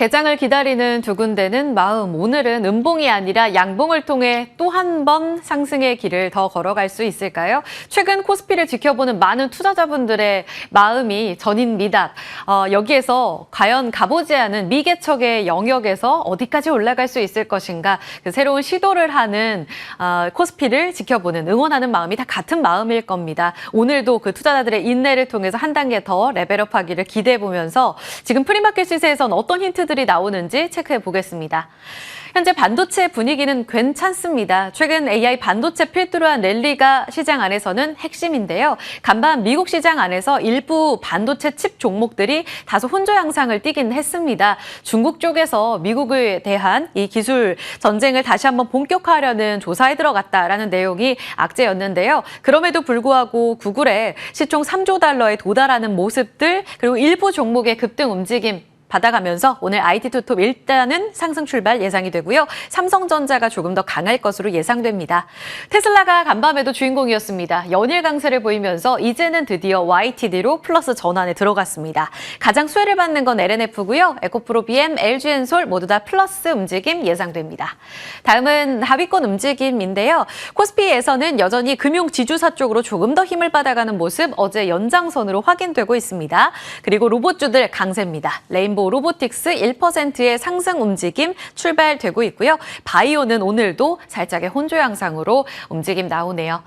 개장을 기다리는 두근대는 마음. 오늘은 음봉이 아니라 양봉을 통해 또 한 번 상승의 길을 더 걸어갈 수 있을까요? 최근 코스피를 지켜보는 많은 투자자분들의 마음이 전입니다. 여기에서 과연 가보지 않은 미개척의 영역에서 어디까지 올라갈 수 있을 것인가, 그 새로운 시도를 하는 코스피를 지켜보는, 응원하는 마음이 다 같은 마음일 겁니다. 오늘도 그 투자자들의 인내를 통해서 한 단계 더 레벨업하기를 기대해보면서 지금 프리마켓 시세에선 어떤 힌트들이 나오는지 체크해 보겠습니다. 현재 반도체 분위기는 괜찮습니다. 최근 AI 반도체 필두로 한 랠리가 시장 안에서는 핵심인데요. 간밤 미국 시장 안에서 일부 반도체 칩 종목들이 다소 혼조 양상을 띠긴 했습니다. 중국 쪽에서 미국에 대한 이 기술 전쟁을 다시 한번 본격화하려는 조사에 들어갔다라는 내용이 악재였는데요. 그럼에도 불구하고 구글의 시총 3조 달러에 도달하는 모습들, 그리고 일부 종목의 급등 움직임 받아가면서 오늘 IT2톱 일단은 상승 출발 예상이 되고요. 삼성전자가 조금 더 강할 것으로 예상됩니다. 테슬라가 간밤에도 주인공이었습니다. 연일 강세를 보이면서 이제는 드디어 YTD로 플러스 전환에 들어갔습니다. 가장 수혜를 받는 건 LNF고요. 에코프로, BM, LG엔솔 모두 다 플러스 움직임 예상됩니다. 다음은 하위권 움직임인데요. 코스피에서는 여전히 금융 지주사 쪽으로 조금 더 힘을 받아가는 모습 어제 연장선으로 확인되고 있습니다. 그리고 로봇주들 강세입니다. 레인보우 로보틱스 1%의 상승 움직임 출발되고 있고요. 바이오는 오늘도 살짝의 혼조 양상으로 움직임 나오네요.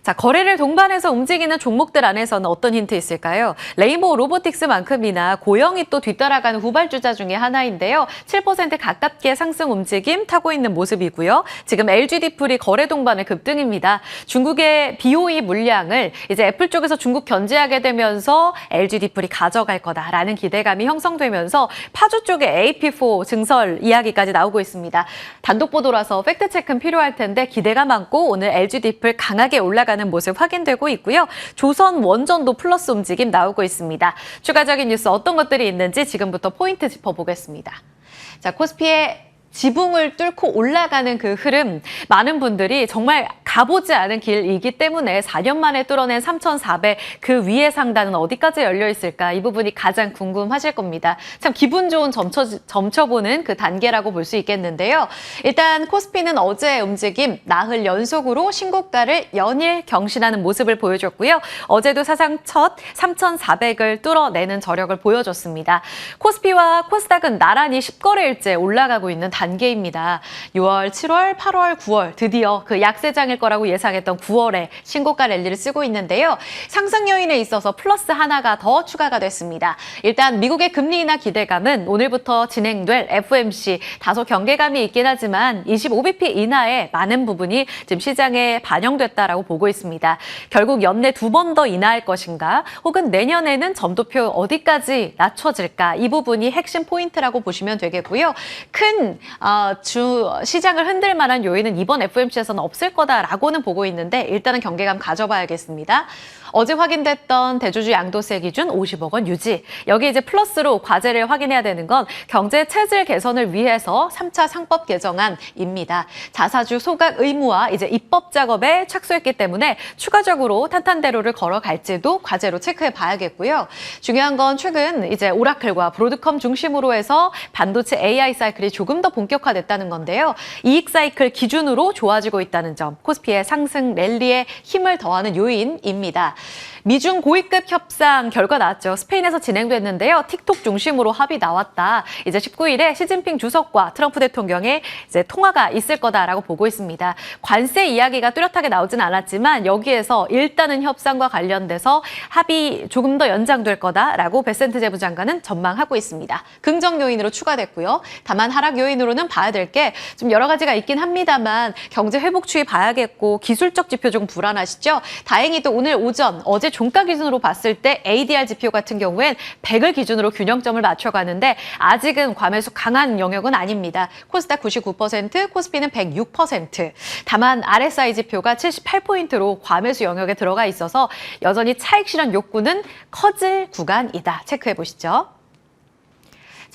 자, 거래를 동반해서 움직이는 종목들 안에서는 어떤 힌트 있을까요? 레인보우 로보틱스만큼이나 고영이 또 뒤따라가는 후발주자 중에 하나인데요. 7% 가깝게 상승 움직임 타고 있는 모습이고요. 지금 LG 디플이 거래 동반의 급등입니다. 중국의 BOE 물량을 이제 애플 쪽에서 중국 견제하게 되면서 LG 디플이 가져갈 거다라는 기대감이 형성되면서 파주 쪽에 AP4 증설 이야기까지 나오고 있습니다. 단독 보도라서 팩트체크는 필요할 텐데 기대가 많고 오늘 LG 디플 강하게 올라가는 모습 확인되고 있고요. 조선 원전도 플러스 움직임 나오고 있습니다. 추가적인 뉴스 어떤 것들이 있는지 지금부터 포인트 짚어보겠습니다. 자, 코스피의 지붕을 뚫고 올라가는 그 흐름, 많은 분들이 정말 가보지 않은 길이기 때문에 4년 만에 뚫어낸 3,400, 그 위의 상단은 어디까지 열려 있을까? 이 부분이 가장 궁금하실 겁니다. 참 기분 좋은 점쳐보는 그 단계라고 볼 수 있겠는데요. 일단 코스피는 어제의 움직임, 나흘 연속으로 신고가를 연일 경신하는 모습을 보여줬고요. 어제도 사상 첫 3,400을 뚫어내는 저력을 보여줬습니다. 코스피와 코스닥은 나란히 10거래일째 올라가고 있는 단계입니다. 6월, 7월, 8월, 9월 드디어 그 약세장일 거라고 예상했던 9월에 신고가 랠리를 쓰고 있는데요. 상승 요인에 있어서 플러스 하나가 더 추가가 됐습니다. 일단 미국의 금리 인하 기대감은 오늘부터 진행될 FOMC 다소 경계감이 있긴 하지만 25bp 인하의 많은 부분이 지금 시장에 반영됐다라고 보고 있습니다. 결국 연내 2번 더 인하할 것인가 혹은 내년에는 점도표 어디까지 낮춰질까, 이 부분이 핵심 포인트라고 보시면 되겠고요. 큰 시장을 흔들 만한 요인은 이번 FOMC에서는 없을 거다라고는 보고 있는데 일단은 경계감 가져봐야겠습니다. 어제 확인됐던 대주주 양도세 기준 50억 원 유지. 여기 이제 플러스로 과제를 확인해야 되는 건 경제 체질 개선을 위해서 3차 상법 개정안입니다. 자사주 소각 의무화 이제 입법 작업에 착수했기 때문에 추가적으로 탄탄대로를 걸어갈지도 과제로 체크해 봐야겠고요. 중요한 건 최근 이제 오라클과 브로드컴 중심으로 해서 반도체 AI 사이클이 조금 더 본격화됐다는 건데요. 이익 사이클 기준으로 좋아지고 있다는 점, 코스피의 상승 랠리에 힘을 더하는 요인입니다. 미중 고위급 협상 결과 나왔죠. 스페인에서 진행됐는데요. 틱톡 중심으로 합의 나왔다. 이제 19일에 시진핑 주석과 트럼프 대통령의 이제 통화가 있을 거다라고 보고 있습니다. 관세 이야기가 뚜렷하게 나오진 않았지만 여기에서 일단은 협상과 관련돼서 합의 조금 더 연장될 거다라고 베센트 재무장관은 전망하고 있습니다. 긍정 요인으로 추가됐고요. 다만 하락 요인으로는 봐야 될 게 좀 여러 가지가 있긴 합니다만 경제 회복 추이 봐야겠고 기술적 지표 좀 불안하시죠? 다행히도 오늘 오전 어제 종가 기준으로 봤을 때 ADR 지표 같은 경우엔 100을 기준으로 균형점을 맞춰가는데 아직은 과매수 강한 영역은 아닙니다. 코스닥 99%, 코스피는 106%. 다만 RSI 지표가 78포인트로 과매수 영역에 들어가 있어서 여전히 차익 실현 욕구는 커질 구간이다. 체크해 보시죠.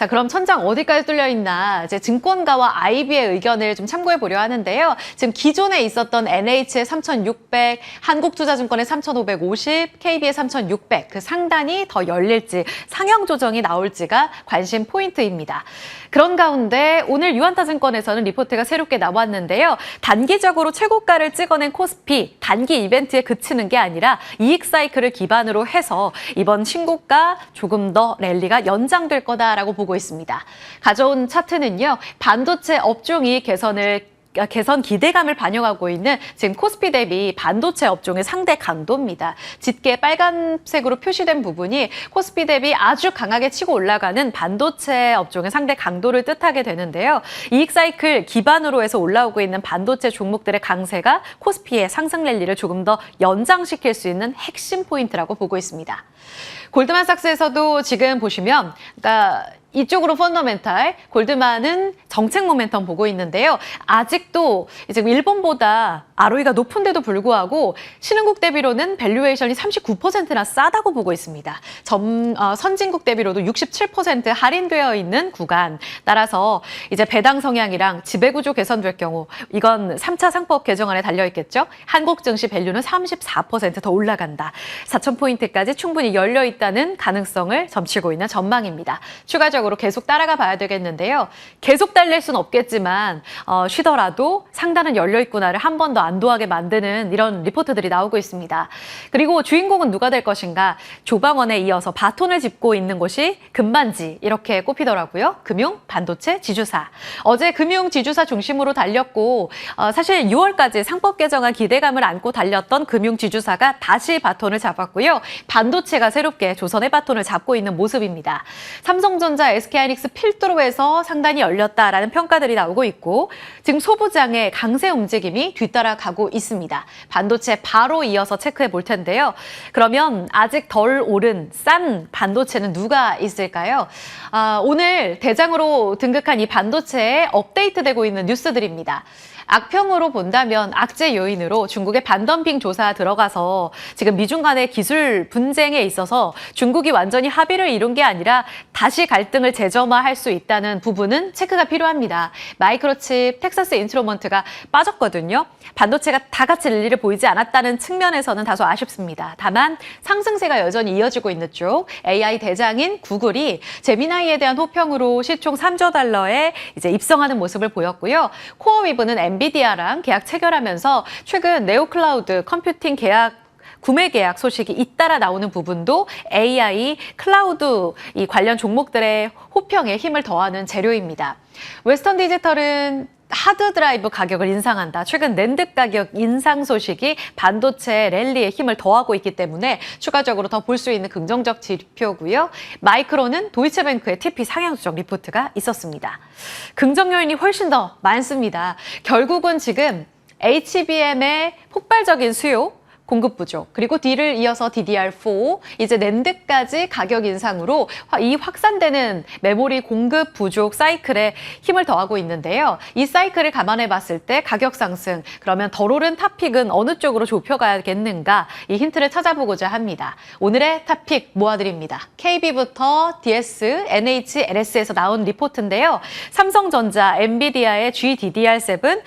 자, 그럼 천장 어디까지 뚫려 있나? 이제 증권가와 IB의 의견을 좀 참고해 보려 하는데요. 지금 기존에 있었던 NH의 3,600, 한국투자증권의 3,550, KB의 3,600, 그 상단이 더 열릴지, 상향 조정이 나올지가 관심 포인트입니다. 그런 가운데 오늘 유한타증권에서는 리포트가 새롭게 나왔는데요. 단기적으로 최고가를 찍어낸 코스피, 단기 이벤트에 그치는 게 아니라 이익 사이클을 기반으로 해서 이번 신고가 조금 더 랠리가 연장될 거다라고 보고 있습니다. 가져온 차트는요, 반도체 업종 이익 개선 기대감을 반영하고 있는 지금 코스피 대비 반도체 업종의 상대 강도입니다. 짙게 빨간색으로 표시된 부분이 코스피 대비 아주 강하게 치고 올라가는 반도체 업종의 상대 강도를 뜻하게 되는데요. 이익 사이클 기반으로 해서 올라오고 있는 반도체 종목들의 강세가 코스피의 상승 랠리를 조금 더 연장시킬 수 있는 핵심 포인트라고 보고 있습니다. 골드만삭스에서도 지금 보시면 이쪽으로 펀더멘탈, 골드만은 정책 모멘텀 보고 있는데요. 아직도 지금 일본보다 ROE가 높은데도 불구하고 신흥국 대비로는 밸류에이션이 39%나 싸다고 보고 있습니다. 선진국 대비로도 67% 할인되어 있는 구간. 따라서 이제 배당 성향이랑 지배구조 개선될 경우 이건 3차 상법 개정안에 달려있겠죠. 한국 증시 밸류는 34% 더 올라간다. 4,000포인트까지 충분히 열려있다는 가능성을 점치고 있는 전망입니다. 추가적으로 계속 따라가 봐야 되겠는데요. 계속 달릴 수는 없겠지만 쉬더라도 상단은 열려있구나를 한 번 더 안도하게 만드는 이런 리포트들이 나오고 있습니다. 그리고 주인공은 누가 될 것인가? 조방원에 이어서 바톤을 짚고 있는 곳이 금반지 이렇게 꼽히더라고요. 금융, 반도체, 지주사. 어제 금융, 지주사 중심으로 달렸고 사실 6월까지 상법 개정안 기대감을 안고 달렸던 금융, 지주사가 다시 바톤을 잡았고요. 반도체가 새롭게 조선의 바톤을 잡고 있는 모습입니다. 삼성전자, SK하이닉스 필두로 해서 상단이 열렸다라는 평가들이 나오고 있고 지금 소부장의 강세 움직임이 뒤따라가고 있습니다. 반도체 바로 이어서 체크해 볼 텐데요. 그러면 아직 덜 오른 싼 반도체는 누가 있을까요? 오늘 대장으로 등극한 이 반도체에 업데이트되고 있는 뉴스들입니다. 악평으로 본다면 악재 요인으로 중국의 반덤핑 조사 들어가서 지금 미중 간의 기술 분쟁에 있어서 중국이 완전히 합의를 이룬 게 아니라 다시 갈등을 재점화할 수 있다는 부분은 체크가 필요합니다. 마이크로칩, 텍사스 인스트루먼트가 빠졌거든요. 반도체가 다 같이 랠리를 보이지 않았다는 측면에서는 다소 아쉽습니다. 다만 상승세가 여전히 이어지고 있는 쪽 AI 대장인 구글이 제미나이에 대한 호평으로 시총 3조 달러에 이제 입성하는 모습을 보였고요. 코어위브는 엔비디아랑 계약 체결하면서 최근 네오클라우드 컴퓨팅 구매 계약 소식이 잇따라 나오는 부분도 AI, 클라우드 이 관련 종목들의 호평에 힘을 더하는 재료입니다. 웨스턴 디지털은 하드 드라이브 가격을 인상한다. 최근 낸드 가격 인상 소식이 반도체 랠리에 힘을 더하고 있기 때문에 추가적으로 더 볼 수 있는 긍정적 지표고요. 마이크론은 도이체뱅크의 TP 상향 조정 리포트가 있었습니다. 긍정 요인이 훨씬 더 많습니다. 결국은 지금 HBM의 폭발적인 수요, 공급 부족, 그리고 D를 이어서 DDR4, 이제 낸드까지 가격 인상으로 이 확산되는 메모리 공급 부족 사이클에 힘을 더하고 있는데요. 이 사이클을 감안해 봤을 때 가격 상승, 그러면 덜 오른 탑픽은 어느 쪽으로 좁혀가야겠는가? 이 힌트를 찾아보고자 합니다. 오늘의 탑픽 모아드립니다. KB부터 DS, NH, LS에서 나온 리포트인데요. 삼성전자, 엔비디아의 GDDR7,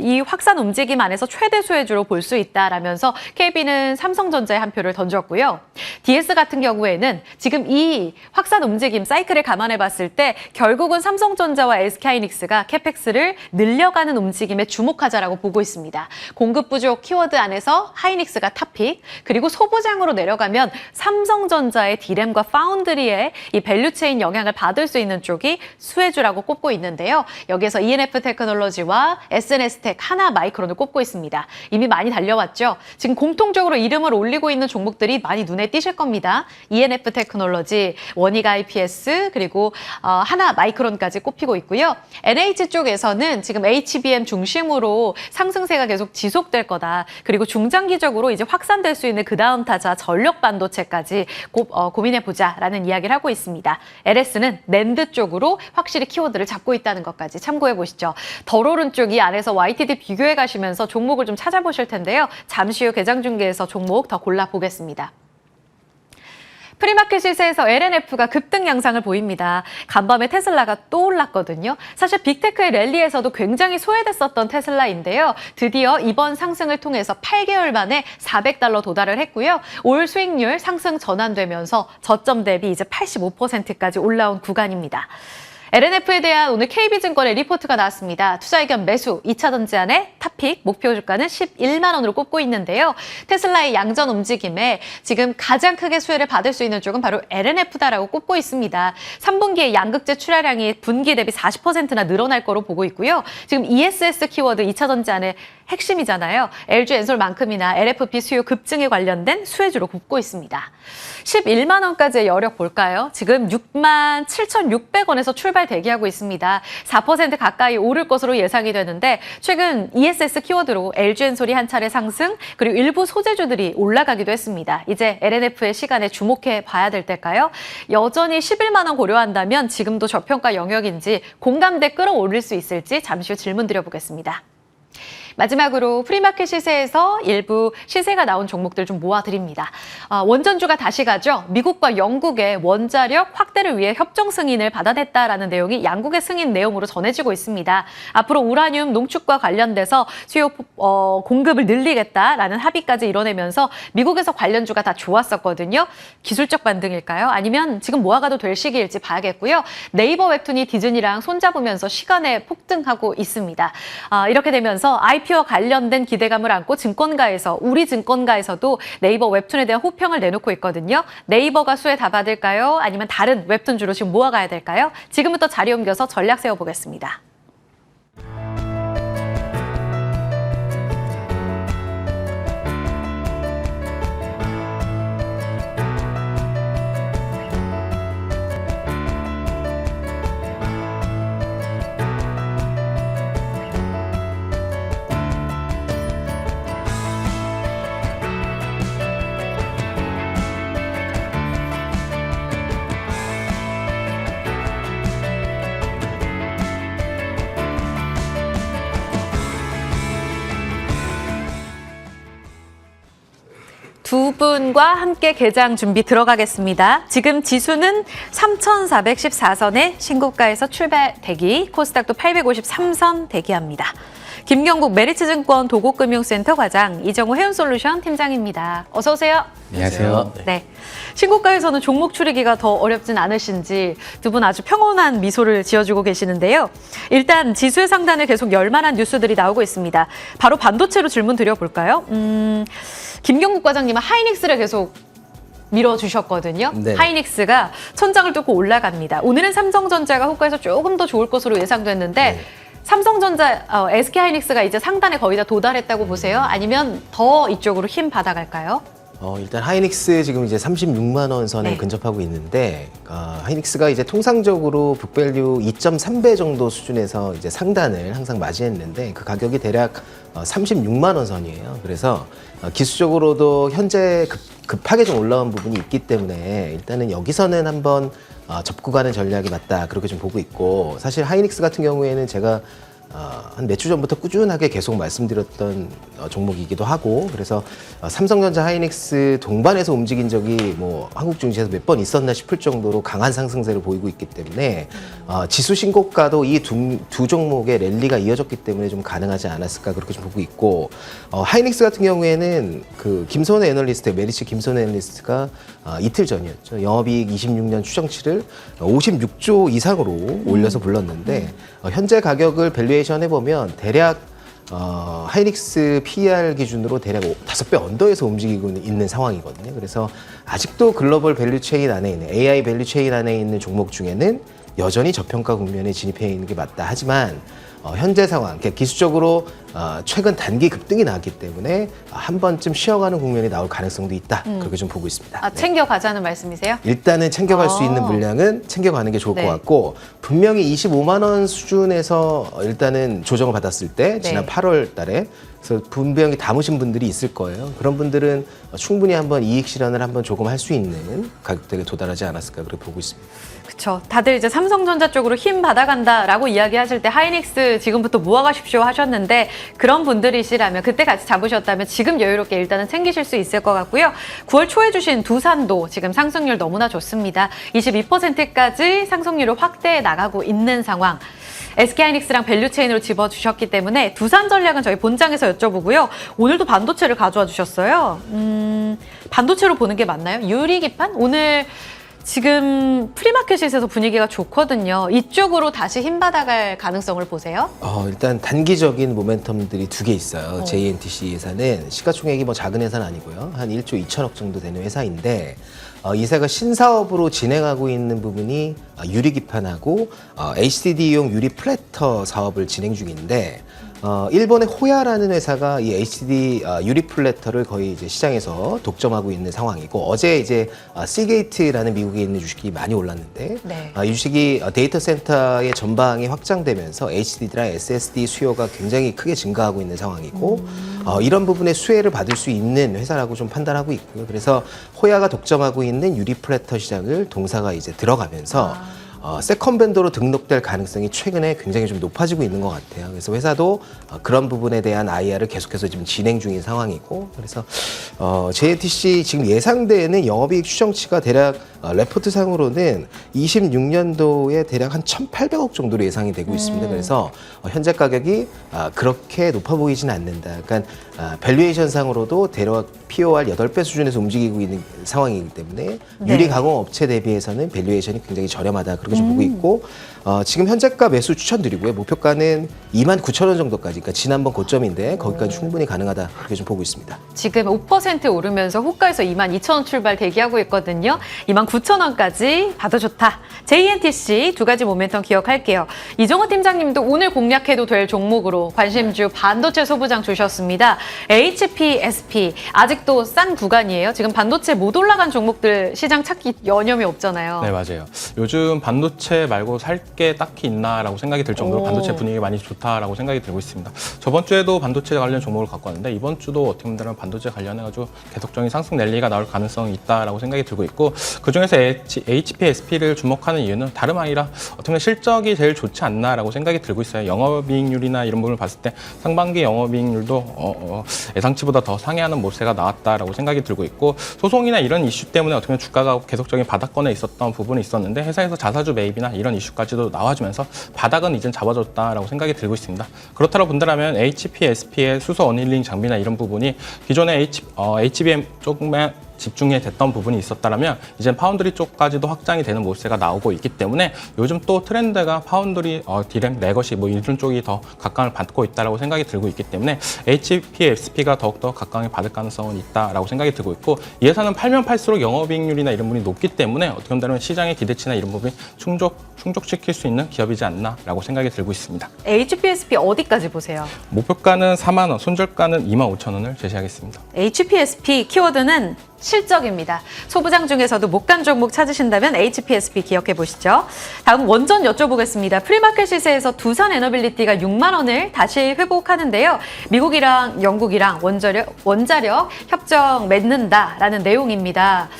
이 확산 움직임 안에서 최대 수혜주로 볼 수 있다라면서 KB는 삼성전자에 한 표를 던졌고요. DS 같은 경우에는 지금 이 확산 움직임 사이클을 감안해 봤을 때 결국은 삼성전자와 SK하이닉스가 캐펙스를 늘려가는 움직임에 주목하자라고 보고 있습니다. 공급 부족 키워드 안에서 하이닉스가 탑픽, 그리고 소부장으로 내려가면 삼성전자의 D램과 파운드리의 이 밸류체인 영향을 받을 수 있는 쪽이 수혜주라고 꼽고 있는데요. 여기에서 ENF 테크놀로지와 SNS텍, 하나 마이크론을 꼽고 있습니다. 이미 많이 달려왔죠. 지금 공통적으로 이름을 올리고 있는 종목들이 많이 눈에 띄실 겁니다. ENF 테크놀로지, 원익 IPS, 그리고 하나 마이크론까지 꼽히고 있고요. NH 쪽에서는 지금 HBM 중심으로 상승세가 계속 지속될 거다. 그리고 중장기적으로 이제 확산될 수 있는 그 다음 타자 전력 반도체까지 고민해보자라는 이야기를 하고 있습니다. LS는 낸드 쪽으로 확실히 키워드를 잡고 있다는 것까지 참고해 보시죠. 덜 오른 쪽이 안에서 YTD 비교해 가시면서 종목을 좀 찾아보실 텐데요. 잠시 후 개장 중계에서 종목 더 골라보겠습니다. 프리마켓 시세에서 LNF가 급등 양상을 보입니다. 간밤에 테슬라가 또 올랐거든요. 사실 빅테크의 랠리에서도 굉장히 소외됐었던 테슬라인데요. 드디어 이번 상승을 통해서 8개월 만에 $400 도달을 했고요. 올 수익률 상승 전환되면서 저점 대비 이제 85%까지 올라온 구간입니다. LNF에 대한 오늘 KB증권의 리포트가 나왔습니다. 투자 의견 매수, 2차전 제한의 탑픽, 목표 주가는 11만 원으로 꼽고 있는데요. 테슬라의 양전 움직임에 지금 가장 크게 수혜를 받을 수 있는 쪽은 바로 LNF다라고 꼽고 있습니다. 3분기에 양극재 출하량이 분기 대비 40%나 늘어날 거로 보고 있고요. 지금 ESS 키워드 2차전 제한의 핵심이잖아요. LG 엔솔만큼이나 LFP 수요 급증에 관련된 수혜주로 꼽고 있습니다. 11만 원까지의 여력 볼까요? 지금 6만 7,600원에서 출발 대기하고 있습니다. 4% 가까이 오를 것으로 예상이 되는데 최근 ESS 키워드로 LG 엔솔이 한 차례 상승, 그리고 일부 소재주들이 올라가기도 했습니다. 이제 LNF의 시간에 주목해 봐야 될 때일까요? 여전히 11만 원 고려한다면 지금도 저평가 영역인지 공감대 끌어올릴 수 있을지 잠시 후 질문 드려보겠습니다. 마지막으로 프리마켓 시세에서 일부 시세가 나온 종목들 좀 모아드립니다. 원전주가 다시 가죠. 미국과 영국의 원자력 확대를 위해 협정 승인을 받아냈다라는 내용이 양국의 승인 내용으로 전해지고 있습니다. 앞으로 우라늄 농축과 관련돼서 수요 공급을 늘리겠다라는 합의까지 이뤄내면서 미국에서 관련주가 다 좋았었거든요. 기술적 반등일까요? 아니면 지금 모아가도 될 시기일지 봐야겠고요. 네이버 웹툰이 디즈니랑 손잡으면서 시간에 폭등하고 있습니다. 이렇게 되면서 IPO와 관련된 기대감을 안고 우리 증권가에서도 네이버 웹툰에 대한 호평을 내놓고 있거든요. 네이버가 수혜 다 받을까요? 아니면 다른 웹툰주로 지금 모아가야 될까요? 지금부터 자리 옮겨서 전략 세워보겠습니다. 두 분과 함께 개장 준비 들어가겠습니다. 지금 지수는 3,414선에 신고가에서 출발 대기, 코스닥도 853선 대기합니다. 김경국 메리츠증권 도곡금융센터 과장, 이정호 해운솔루션 팀장입니다. 어서 오세요. 안녕하세요. 네. 신고가에서는 종목 추리기가 더 어렵진 않으신지 두 분 아주 평온한 미소를 지어주고 계시는데요. 일단 지수의 상단에 계속 열만한 뉴스들이 나오고 있습니다. 바로 반도체로 질문 드려볼까요? 김경국 과장님은 하이닉스를 계속 밀어주셨거든요. 네. 하이닉스가 천장을 뚫고 올라갑니다. 오늘은 삼성전자가 호가에서 조금 더 좋을 것으로 예상됐는데 네. 삼성전자, SK하이닉스가 이제 상단에 거의 다 도달했다고 보세요? 아니면 더 이쪽으로 힘 받아갈까요? 일단 하이닉스 지금 이제 36만 원 선에 근접하고 있는데 하이닉스가 이제 통상적으로 북밸류 2.3배 정도 수준에서 이제 상단을 항상 맞이했는데 그 가격이 대략 36만 원 선이에요. 그래서 기술적으로도 현재 급하게 좀 올라온 부분이 있기 때문에 일단은 여기서는 한번 접고 가는 전략이 맞다 그렇게 좀 보고 있고, 사실 하이닉스 같은 경우에는 제가 한 몇 주 전부터 꾸준하게 계속 말씀드렸던 종목이기도 하고, 그래서 삼성전자 하이닉스 동반해서 움직인 적이 뭐 한국 증시에서 몇 번 있었나 싶을 정도로 강한 상승세를 보이고 있기 때문에 지수 신고가도 이 두 종목의 랠리가 이어졌기 때문에 좀 가능하지 않았을까 그렇게 좀 보고 있고, 하이닉스 같은 경우에는 그 김선혜 애널리스트, 메리츠 김선혜 애널리스트가 이틀 전이었죠. 영업이익 26년 추정치를 56조 이상으로 올려서 불렀는데 현재 가격을 밸류에이션 해보면 대략 하이닉스 PER 기준으로 대략 5배 언더에서 움직이고 있는 상황이거든요. 그래서 아직도 글로벌 밸류 체인 안에 있는 AI 밸류 체인 안에 있는 종목 중에는 여전히 저평가 국면에 진입해 있는 게 맞다. 하지만 현재 상황, 기술적으로 최근 단기 급등이 나왔기 때문에 한 번쯤 쉬어가는 국면이 나올 가능성도 있다. 그렇게 좀 보고 있습니다. 챙겨가자는 말씀이세요? 일단은 챙겨갈 수 있는 물량은 챙겨가는 게 좋을 것 같고, 분명히 25만 원 수준에서 일단은 조정을 받았을 때 지난 8월 달에 그래서 분배형이 담으신 분들이 있을 거예요. 그런 분들은 충분히 한번 이익 실현을 한번 조금 할 수 있는 가격대에 도달하지 않았을까 그렇게 보고 있습니다. 그렇죠. 다들 이제 삼성전자 쪽으로 힘 받아간다라고 이야기하실 때 하이닉스 지금부터 모아가십시오 하셨는데 그런 분들이시라면 그때 같이 잡으셨다면 지금 여유롭게 일단은 챙기실 수 있을 것 같고요. 9월 초에 주신 두산도 지금 상승률 너무나 좋습니다. 22%까지 상승률을 확대해 나가고 있는 상황. SK하이닉스랑 밸류체인으로 집어주셨기 때문에 두산 전략은 저희 본장에서 여쭤보고요. 오늘도 반도체를 가져와 주셨어요. 반도체로 보는 게 맞나요? 유리기판? 오늘 지금 프리마켓에서 분위기가 좋거든요. 이쪽으로 다시 힘 받아갈 가능성을 보세요? 일단 단기적인 모멘텀들이 두 개 있어요. JNTC 회사는 시가총액이 뭐 작은 회사는 아니고요. 한 1조 2천억 정도 되는 회사인데 이 회사가 신사업으로 진행하고 있는 부분이 유리기판하고 HDD용 유리 플래터 사업을 진행 중인데 일본의 호야라는 회사가 이 HDD 유리 플래터를 거의 이제 시장에서 독점하고 있는 상황이고 어제 이제 시게이트라는 미국에 있는 주식이 많이 올랐는데 네. 이 주식이 데이터 센터의 전방이 확장되면서 HDD랑 SSD 수요가 굉장히 크게 증가하고 있는 상황이고 이런 부분의 수혜를 받을 수 있는 회사라고 좀 판단하고 있고요. 그래서 호야가 독점하고 있는 유리 플래터 시장을 동사가 이제 들어가면서 세컨밴더로 등록될 가능성이 최근에 굉장히 좀 높아지고 있는 것 같아요. 그래서 회사도 그런 부분에 대한 IR을 계속해서 지금 진행 중인 상황이고, 그래서 JNTC 지금 예상되는 영업이익 추정치가 대략 레포트상으로는 26년도에 대략 한 1,800억 정도로 예상이 되고 있습니다. 그래서 현재 가격이 그렇게 높아 보이지는 않는다. 그러니까 밸류에이션상으로도 대략 POR 8배 수준에서 움직이고 있는 상황이기 때문에 유리 가공 업체 대비해서는 밸류에이션이 굉장히 저렴하다. 그렇게 좀 보고 있고 지금 현재가 매수 추천드리고요. 목표가는 29,000원 정도까지, 그러니까 지난번 고점인데 거기까지 충분히 가능하다. 그렇게 좀 보고 있습니다. 지금 5% 오르면서 호가에서 22,000원 출발 대기하고 있거든요. 29,000원까지 봐도 좋다. JNTC 두 가지 모멘텀 기억할게요. 이정호 팀장님도 오늘 공략해도 될 종목으로 관심주 반도체 소부장 주셨습니다. HPSP 아직도 싼 구간이에요. 지금 반도체 못 올라간 종목들 시장 찾기 여념이 없잖아요. 네, 맞아요. 요즘 반도체 말고 살 게 딱히 있나라고 생각이 들 정도로 반도체 분위기 많이 좋다라고 생각이 들고 있습니다. 저번 주에도 반도체 관련 종목을 갖고 왔는데 이번 주도 어떻게 보면 반도체 관련해가지고 계속적인 상승 랠리가 나올 가능성이 있다라고 생각이 들고 있고, 그중에서 HPSP를 주목하는 이유는 다름 아니라 어떻게 보면 실적이 제일 좋지 않나라고 생각이 들고 있어요. 영업이익률이나 이런 부분을 봤을 때 상반기 영업이익률도 예상치보다 더 상회하는 모세가 나왔다라고 생각이 들고 있고, 소송이나 이런 이슈 때문에 어떻게 보면 주가가 계속적인 바닥권에 있었던 부분이 있었는데 회사에서 자사주 매입이나 이런 이슈까지도 나와주면서 바닥은 이젠 잡아줬다라고 생각이 들고 있습니다. 그렇다고 본다면 HPSP의 수소 어닐링 장비나 이런 부분이 기존의 HBM 쪽만 집중해 됐던 부분이 있었다면 이제 파운드리 쪽까지도 확장이 되는 모세가 나오고 있기 때문에 요즘 또 트렌드가 파운드리, 디램, 레거시 뭐 이런 쪽이 더 각광을 받고 있다라고 생각이 들고 있기 때문에 HPSP가 더욱더 각광을 받을 가능성은 있다라고 생각이 들고 있고, 이 회사는 팔면 팔수록 영업이익률이나 이런 부분이 높기 때문에 어떻게 보면 시장의 기대치나 이런 부분이 충족시킬 수 있는 기업이지 않나라고 생각이 들고 있습니다. HPSP 어디까지 보세요? 목표가는 4만 원, 손절가는 25,000원을 제시하겠습니다. HPSP 키워드는 실적입니다. 소부장 중에서도 못 간 종목 찾으신다면 HPSP 기억해 보시죠. 다음 원전 여쭤보겠습니다. 프리마켓 시세에서 두산 에너빌리티가 6만 원을 다시 회복하는데요. 미국이랑 영국이랑 원자력 협정 맺는다라는 내용입니다.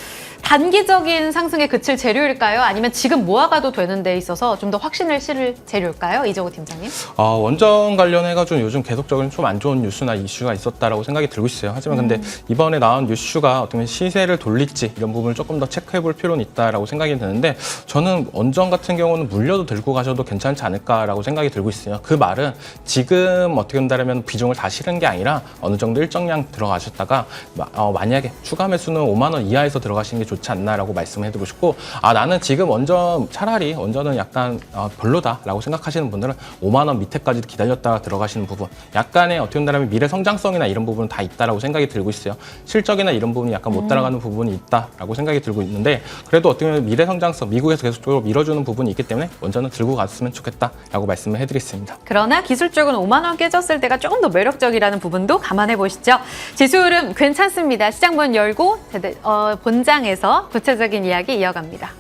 단기적인 상승에 그칠 재료일까요? 아니면 지금 모아가도 되는 데 있어서 좀 더 확신을 실을 재료일까요? 이정호 팀장님. 원전 관련해가지고 요즘 계속적인 좀 안 좋은 뉴스나 이슈가 있었다라고 생각이 들고 있어요. 하지만 근데 이번에 나온 뉴스가 어떻게 보면 시세를 돌릴지 이런 부분을 조금 더 체크해볼 필요는 있다라고 생각이 드는데, 저는 원전 같은 경우는 물려도 들고 가셔도 괜찮지 않을까라고 생각이 들고 있어요. 그 말은 지금 어떻게 본다면 비중을 다 실은 게 아니라 어느 정도 일정량 들어가셨다가 만약에 추가 매수는 5만 원 이하에서 들어가시는 게 좋지 않나라고 말씀해드리고 싶고, 나는 지금 차라리 원전은 약간 별로다라고 생각하시는 분들은 5만 원 밑에까지 기다렸다가 들어가시는 부분, 약간의 어떻게 본다면 미래 성장성이나 이런 부분은 다 있다라고 생각이 들고 있어요. 실적이나 이런 부분이 약간 못 따라가는 부분이 있다라고 생각이 들고 있는데, 그래도 어떻게 보면 미래 성장성, 미국에서 계속적으로 밀어주는 부분이 있기 때문에 원전은 들고 갔으면 좋겠다라고 말씀을 해드리겠습니다. 그러나 기술적으로 5만 원 깨졌을 때가 조금 더 매력적이라는 부분도 감안해 보시죠. 지수 흐름 괜찮습니다. 시장 문 열고 본장에서 구체적인 이야기 이어갑니다.